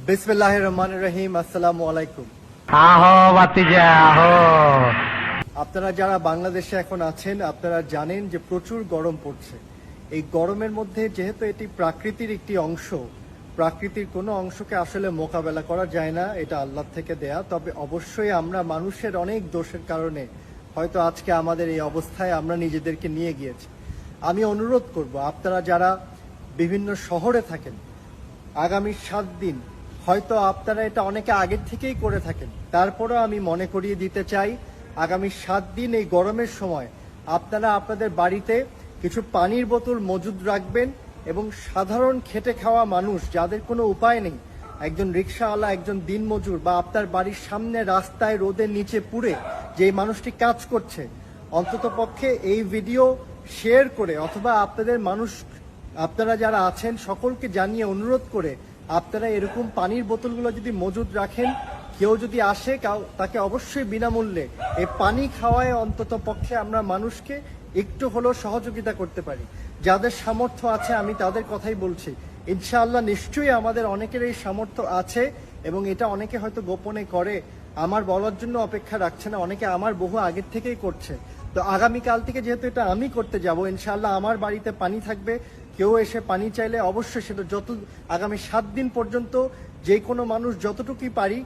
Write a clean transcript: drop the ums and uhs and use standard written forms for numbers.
বিসমিল্লাহির রহমানির রহিম। আসসালামু আলাইকুম। আহো বাতিজা আহো। আপনারা যারা বাংলাদেশে এখন আছেন আপনারা জানেন যে প্রচুর গরম পড়ছে। এই গরমের মধ্যে যেহেতু এটি প্রাকৃতির একটি অংশ, প্রাকৃতির কোনো অংশকে আসলে মোকাবেলা করা যায় না, এটা আল্লাহ থেকে দেয়া। তবে অবশ্যই আমরা মানুষের অনেক দোষের কারণে হয়তো আজকে আমাদের এই অবস্থায় আমরা নিজেদেরকে নিয়ে গিয়েছি। আমি অনুরোধ করব আপনারা যারা বিভিন্ন শহরে থাকেন, আগামী 7 দিন হয়তো আপনারা এটা অনেকে আগের থেকেই করে থাকেন, তারপরেও আমি মনে করিয়ে দিতে চাই আগামী 7 দিন এই গরমের সময় আপনারা আপনাদের বাড়িতে কিছু পানির বোতল মজুদ রাখবেন এবং সাধারণ খেটে খাওয়া মানুষ যাদের কোনো উপায় নেই, একজন রিক্সাওয়ালা, একজন দিনমজুর বা আপনার বাড়ির সামনে রাস্তায় রোদের নিচে পুড়ে যে মানুষটি কাজ করছে, অন্ততপক্ষে এই ভিডিও শেয়ার করে অথবা আপনাদের মানুষ আপনারা যারা আছেন সকলকে জানিয়ে অনুরোধ করে আপনারা এরকম পানির বোতলগুলো যদি মজুদ রাখেন, কেউ যদি আসে তাকে অবশ্যই বিনামূল্যে এই পানি খাওয়ায় অন্তত পক্ষে আমরা মানুষকে একটু হলেও সহযোগিতা করতে পারি। যাদের সামর্থ্য আছে আমি তাদের কথাই বলছি, ইনশাআল্লাহ নিশ্চয়ই আমাদের অনেকের এই সামর্থ্য আছে এবং এটা অনেকে হয়তো গোপনে করে, আমার বলার জন্য অপেক্ষা রাখছে না, অনেকে আমার বহু আগের থেকেই করছে। তো আগামীকাল থেকে যেহেতু এটা আমি করতে যাব, ইনশাআল্লাহ আমার বাড়িতে পানি থাকবে, কেউ এসে পানি চাইলে অবশ্যই সেটা আগামী 7 দিন পর্যন্ত যে কোনো মানুষ যতটুকুই পারি